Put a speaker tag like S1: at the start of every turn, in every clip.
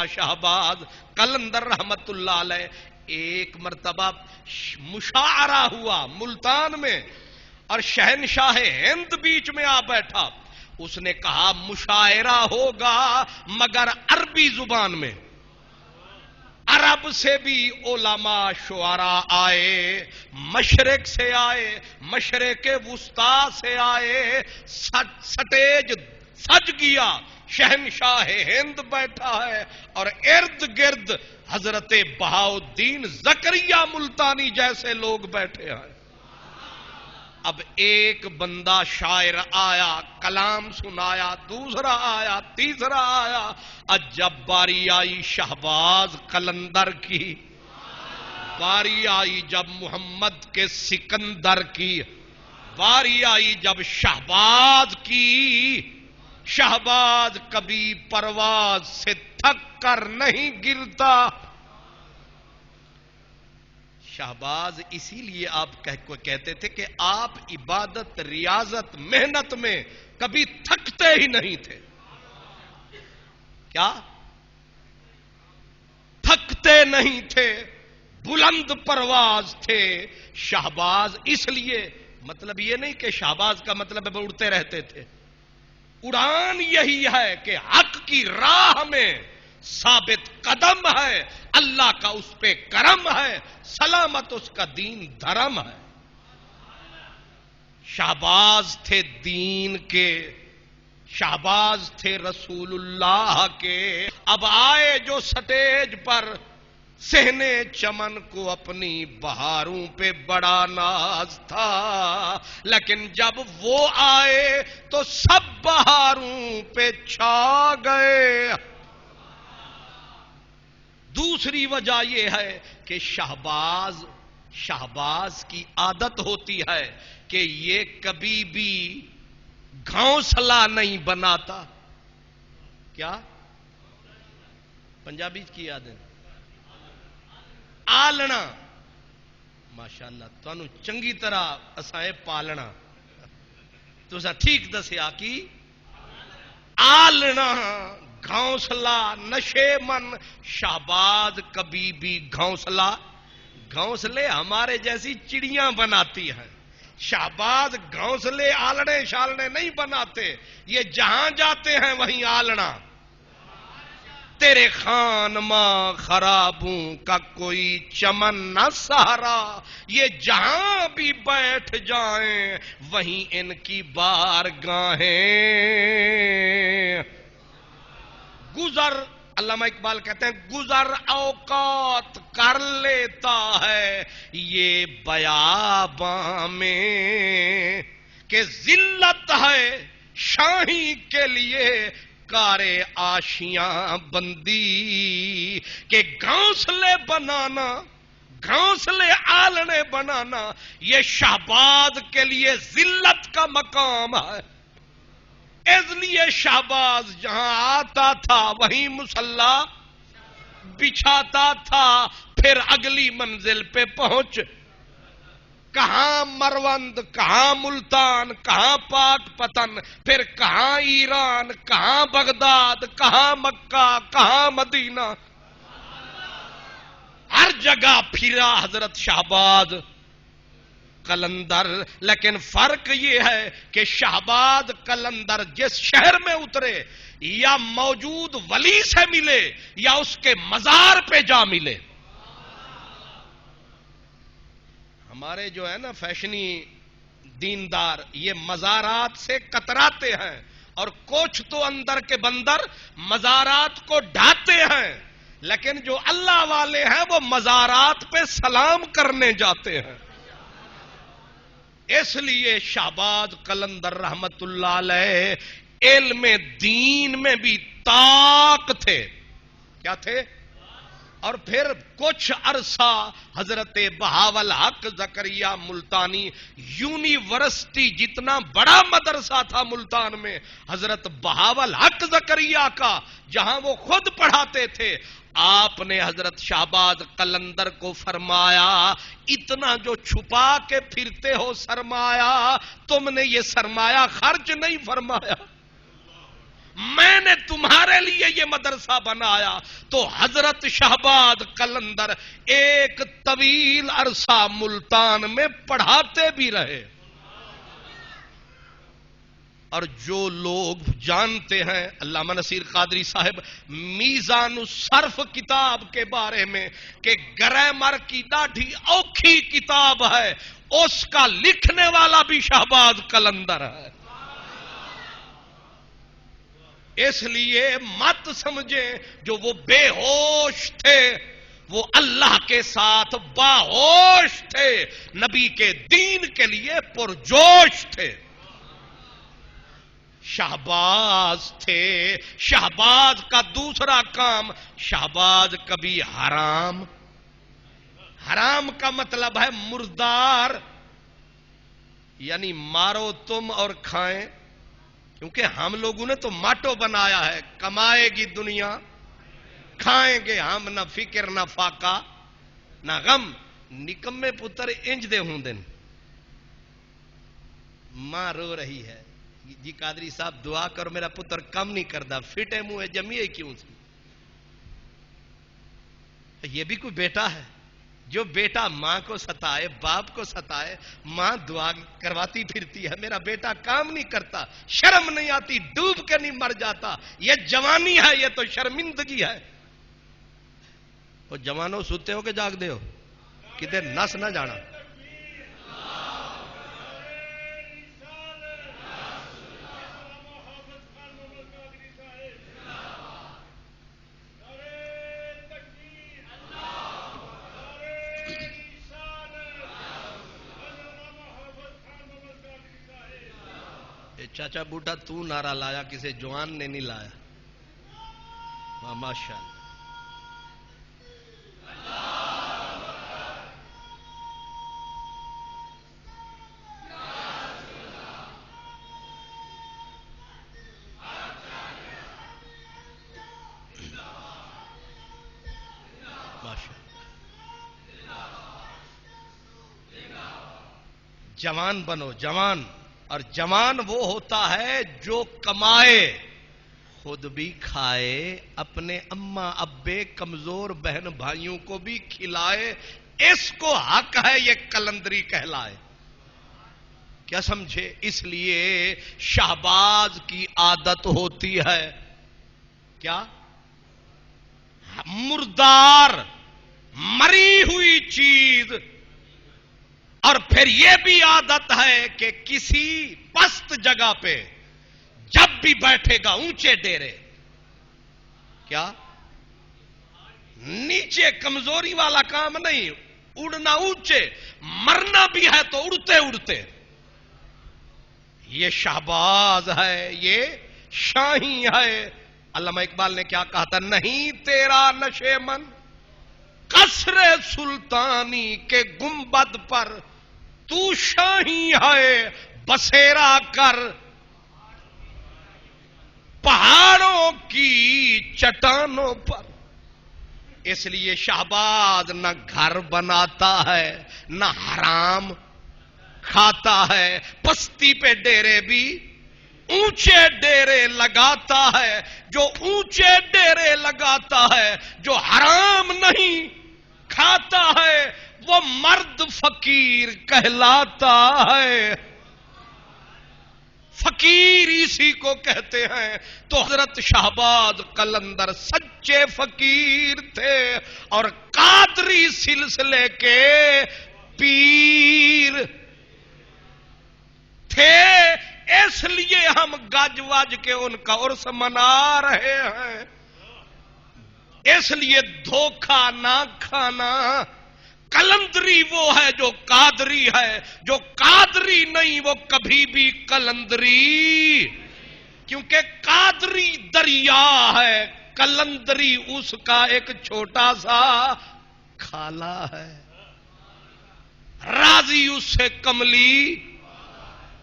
S1: شہباز قلندر رحمت اللہ علیہ ایک مرتبہ مشاعرہ ہوا ملتان میں اور شہنشاہ ہند بیچ میں آ بیٹھا. اس نے کہا مشاعرہ ہوگا مگر عربی زبان میں. عرب سے بھی علماء شعراء آئے, مشرق سے آئے, مشرق وسطی سے آئے, سٹیج سج گیا, شہنشاہ ہند بیٹھا ہے اور ارد گرد حضرت بہاؤالدین زکریا ملتانی جیسے لوگ بیٹھے ہیں. اب ایک بندہ شاعر آیا, کلام سنایا, دوسرا آیا, تیسرا آیا. جب باری آئی شہباز قلندر کی, باری آئی جب محمد کے سکندر کی, باری آئی جب شہباز کی. شہباز کبھی پرواز سے تھک کر نہیں گرتا. شہباز اسی لیے آپ کہتے تھے کہ آپ عبادت, ریاضت, محنت میں کبھی تھکتے ہی نہیں تھے. کیا تھکتے نہیں تھے, بلند پرواز تھے شہباز. اس لیے مطلب یہ نہیں کہ شہباز کا مطلب ہے اڑتے رہتے تھے. اڑان یہی ہے کہ حق کی راہ میں ثابت قدم ہے, اللہ کا اس پہ کرم ہے, سلامت اس کا دین دھرم ہے. شہباز تھے دین کے, شہباز تھے رسول اللہ کے. اب آئے جو سٹیج پر, صحنے چمن کو اپنی بہاروں پہ بڑا ناز تھا, لیکن جب وہ آئے تو سب بہاروں پہ چھا گئے. دوسری وجہ یہ ہے کہ شہباز کی عادت ہوتی ہے کہ یہ کبھی بھی گھونسلہ نہیں بناتا. کیا پنجابی کی عادت آلنا, ماشاءاللہ تانوں چنگی طرح اسائے پالنا. تساں ٹھیک دسیا کی آلنا, گھونسلہ, نشے من. شہباز کبھی بھی گھونسلے ہمارے جیسی چڑیاں بناتی ہیں. شہباز گھونسلے آلنے شالنے نہیں بناتے, یہ جہاں جاتے ہیں وہیں آلنا. تیرے خان ماں خرابوں کا کوئی چمن نہ سہارا, یہ جہاں بھی بیٹھ جائیں وہیں ان کی بارگاہیں. گزر, علامہ اقبال کہتے ہیں گزر اوقات کر لیتا ہے یہ بیاباں میں, کہ ذلت ہے شاہی کے لیے کارے آشیاں بندی. کہ گھونسلے بنانا, گھونسلے آلنے بنانا یہ شہباز کے لیے ذلت کا مقام ہے. اس لیے شہباز جہاں آتا تھا وہیں مصلی بچھاتا تھا, پھر اگلی منزل پہ پہنچ, کہاں مروند, کہاں ملتان, کہاں پاک پتن, پھر کہاں ایران, کہاں بغداد, کہاں مکہ, کہاں مدینہ, ہر جگہ پھرا حضرت شہباز قلندر. لیکن فرق یہ ہے کہ شہباز قلندر جس شہر میں اترے یا موجود ولی سے ملے یا اس کے مزار پہ جا ملے. ہمارے جو ہے نا فیشنی دیندار, یہ مزارات سے کتراتے ہیں اور کچھ تو اندر کے بندر مزارات کو ڈھاتے ہیں, لیکن جو اللہ والے ہیں وہ مزارات پہ سلام کرنے جاتے ہیں. اس لیے شہباز قلندر رحمت اللہ علیہ علم دین میں بھی طاق تھے. کیا تھے؟ اور پھر کچھ عرصہ حضرت بہاول حق زکریا ملتانی, یونیورسٹی جتنا بڑا مدرسہ تھا ملتان میں حضرت بہاول حق زکریا کا, جہاں وہ خود پڑھاتے تھے, آپ نے حضرت شہباز قلندر کو فرمایا اتنا جو چھپا کے پھرتے ہو سرمایہ, تم نے یہ سرمایہ خرچ نہیں فرمایا. میں نے تمہارے لیے یہ مدرسہ بنایا. تو حضرت شہباز قلندر ایک طویل عرصہ ملتان میں پڑھاتے بھی رہے. اور جو لوگ جانتے ہیں علامہ نصیر قادری صاحب میزان الصرف کتاب کے بارے میں کہ گرامر کی ڈاڈھی اوکھی کتاب ہے، اس کا لکھنے والا بھی شہباز قلندر ہے. اس لیے مت سمجھیں جو وہ بے ہوش تھے وہ اللہ کے ساتھ باہوش تھے، نبی کے دین کے لیے پرجوش تھے. شہباز تھے. شہباز کا دوسرا کام، شہباز کبھی حرام کا مطلب ہے مردار، یعنی مارو تم اور کھائیں. کیونکہ ہم لوگوں نے تو ماٹو بنایا ہے، کمائے گی دنیا کھائیں گے ہم، نہ فکر نہ فاقہ نہ غم. نکمے پتر انج دے ہوں دن. ماں رو رہی ہے، جی قادری صاحب دعا کرو میرا پتر کم نہیں کردا، فٹے منہ جمیے کیوں سی. یہ بھی کوئی بیٹا ہے جو بیٹا ماں کو ستائے، باپ کو ستائے، ماں دعا کرواتی پھرتی ہے میرا بیٹا کام نہیں کرتا، شرم نہیں آتی، ڈوب کے نہیں مر جاتا. یہ جوانی ہے، یہ تو شرمندگی ہے. وہ جوانوں سوتے ہو کہ جاگ دے ہو؟ کدھر نس نہ جانا. چاچا بوٹا تو نعرہ لایا، کسی جوان نے نہیں لایا. ماشاء اللہ. جوان بنو، جوان. اور جوان وہ ہوتا ہے جو کمائے، خود بھی کھائے، اپنے اماں ابے کمزور بہن بھائیوں کو بھی کھلائے. اس کو حق ہے یہ قلندری کہلائے. کیا سمجھے؟ اس لیے شہباز کی عادت ہوتی ہے کیا؟ مردار، مری ہوئی چیز. اور پھر یہ بھی عادت ہے کہ کسی پست جگہ پہ جب بھی بیٹھے گا اونچے ڈیرے. کیا؟ نیچے کمزوری والا کام نہیں، اڑنا اونچے. مرنا بھی ہے تو اڑتے اڑتے. یہ شہباز ہے، یہ شاہی ہے. علامہ اقبال نے کیا کہا تھا؟ نہیں تیرا نشے من قصر سلطانی کے گنبد پر، تو شاہی ہے بسیرا کر پہاڑوں کی چٹانوں پر. اس لیے شہباز نہ گھر بناتا ہے نہ حرام کھاتا ہے. پستی پہ ڈیرے بھی اونچے ڈیرے لگاتا ہے. جو اونچے ڈیرے لگاتا ہے، جو حرام نہیں کھاتا ہے، وہ مرد فقیر کہلاتا ہے. فقیر اسی کو کہتے ہیں. تو حضرت شہباز قلندر سچے فقیر تھے اور قادری سلسلے کے پیر تھے. اس لیے ہم گج وج کے ان کا عرس منا رہے ہیں. اس لیے دھوکہ نہ کھانا. قلندری وہ ہے جو قادری ہے، جو قادری نہیں وہ کبھی بھی قلندری. کیونکہ قادری دریا ہے، قلندری اس کا ایک چھوٹا سا کھالا ہے. راضی اس سے کملی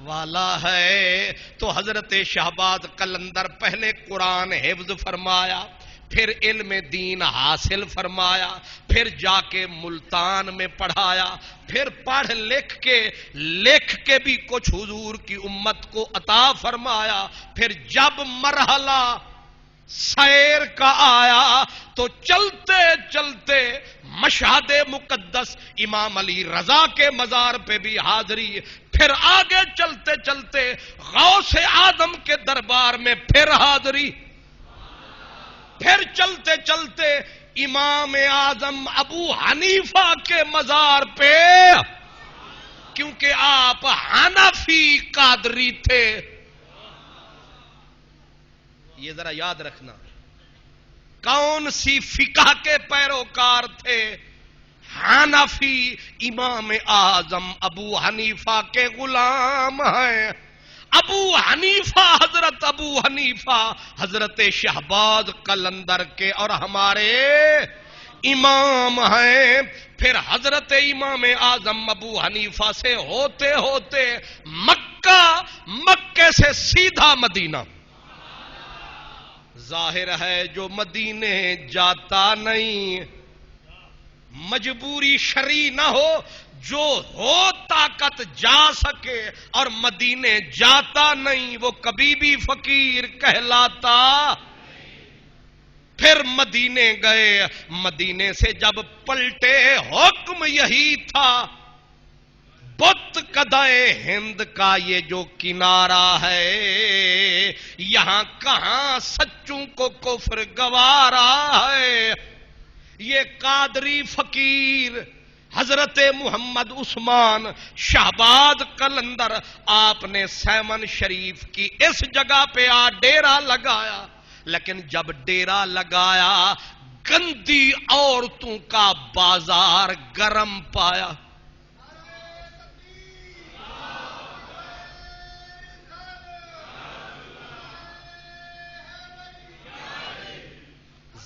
S1: والا ہے. تو حضرت شہباز قلندر پہلے قرآن حفظ فرمایا، پھر علم دین حاصل فرمایا، پھر جا کے ملتان میں پڑھایا، پھر پڑھ لکھ کے بھی کچھ حضور کی امت کو عطا فرمایا۔ پھر جب مرحلہ سیر کا آیا تو چلتے چلتے مشہد مقدس امام علی رضا کے مزار پہ بھی حاضری، پھر آگے چلتے چلتے غوث آدم کے دربار میں پھر حاضری، پھر چلتے چلتے امام اعظم ابو حنیفہ کے مزار پہ، کیونکہ آپ حنفی قادری تھے۔ یہ ذرا یاد رکھنا، کون سی فقہ کے پیروکار تھے؟ حنفی، امام اعظم ابو حنیفہ کے غلام ہیں۔ ابو حنیفہ، حضرت ابو حنیفہ حضرت شہباز قلندر کے اور ہمارے امام ہیں۔ پھر حضرت امام اعظم ابو حنیفہ سے ہوتے ہوتے مکے سے سیدھا مدینہ۔ ظاہر ہے جو مدینے جاتا نہیں، مجبوری شرعی نہ ہو، جو ہو طاقت جا سکے اور مدینے جاتا نہیں، وہ کبھی بھی فقیر کہلاتا۔ پھر مدینے گئے، مدینے سے جب پلٹے حکم یہی تھا، بت قدائے ہند کا یہ جو کنارہ ہے، یہاں کہاں سچوں کو کفر گوارا ہے۔ یہ قادری فقیر حضرت محمد عثمان شہباز قلندر، آپ نے سیمن شریف کی اس جگہ پہ ڈیرا لگایا، لیکن جب ڈیرا لگایا گندی عورتوں کا بازار گرم پایا۔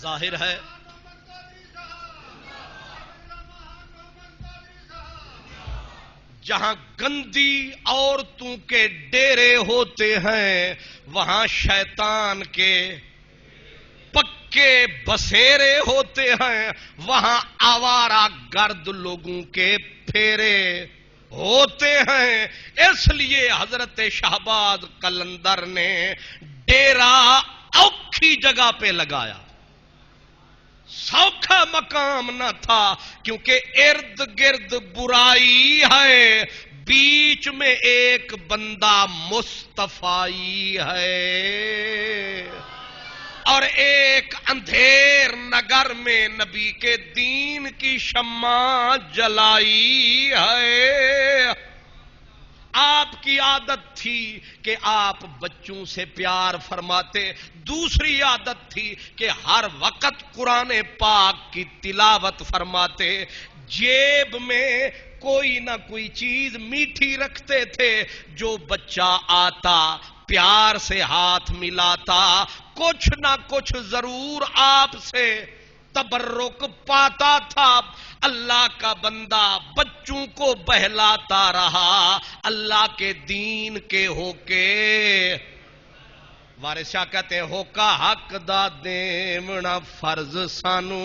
S1: ظاہر ہے جہاں گندی عورتوں کے ڈیرے ہوتے ہیں، وہاں شیطان کے پکے بسیرے ہوتے ہیں، وہاں آوارہ گرد لوگوں کے پھیرے ہوتے ہیں۔ اس لیے حضرت شہباز قلندر نے ڈیرا اوکھی جگہ پہ لگایا، سوکھا مقام نہ تھا، کیونکہ ارد گرد برائی ہے، بیچ میں ایک بندہ مصطفی ہے، اور ایک اندھیر نگر میں نبی کے دین کی شمع جلائی ہے۔ آپ کی عادت تھی کہ آپ بچوں سے پیار فرماتے، دوسری عادت تھی کہ ہر وقت قرآن پاک کی تلاوت فرماتے، جیب میں کوئی نہ کوئی چیز میٹھی رکھتے تھے، جو بچہ آتا پیار سے ہاتھ ملاتا، کچھ نہ کچھ ضرور آپ سے تبرک پاتا تھا۔ اللہ کا بندہ بچوں کو بہلاتا رہا، اللہ کے دین کے ہو کے وارث شاہ کہتے ہیں، ہو کا حق دا دیونا فرض سانو،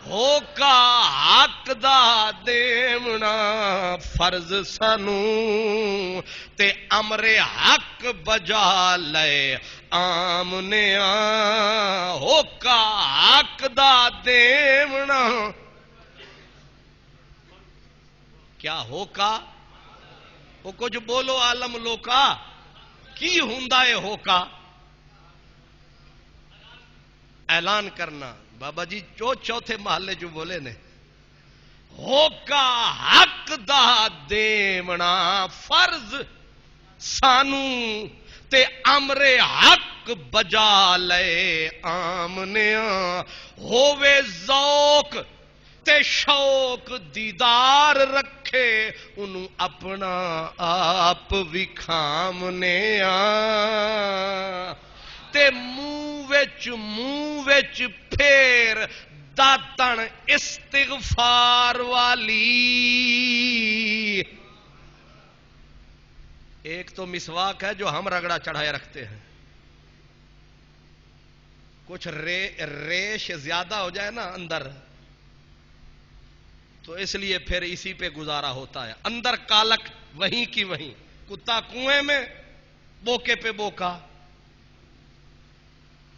S1: ہو کا حق دا دیونا فرض سانو، تے امر حق بجا لے آمنے ہو کا حق دا دیونا۔ کیا ہو کا؟ وہ کچھ بولو عالم لوکا، کی ہوندا ہے ہو کا؟ اعلان کرنا بابا جی چوتھے محلے جو بولے نے، ہو کا حق دا دیونا فرض سانو، تے امر حق بجا لے آمنیاں، ہووے ذوق تے شوق دیدار رکھے، انہوں اپنا آپ وکھامنیاں، تے منہ وچ پھیر داتن استغفار والی۔ ایک تو مسواک ہے جو ہم رگڑا چڑھائے رکھتے ہیں، کچھ ریش زیادہ ہو جائے نا اندر تو اس لیے پھر اسی پہ گزارا ہوتا ہے. اندر کالک وہیں کی وہیں، کتا کنویں میں بوکے پہ بوکا.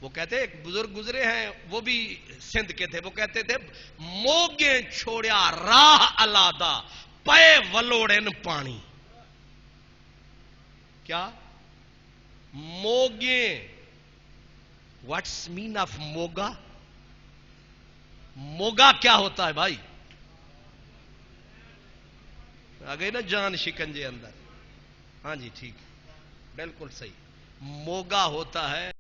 S1: وہ کہتے ایک بزرگ گزرے ہیں وہ بھی سندھ کے تھے، وہ کہتے تھے موگے چھوڑیا راہ الادا پے ولوڑن پانی. کیا موگے؟ What's main of Moga? Moga کیا ہوتا ہے بھائی؟ آ گئی نا جان شکنجے اندر. ہاں جی ٹھیک، بالکل صحیح. موگا ہوتا ہے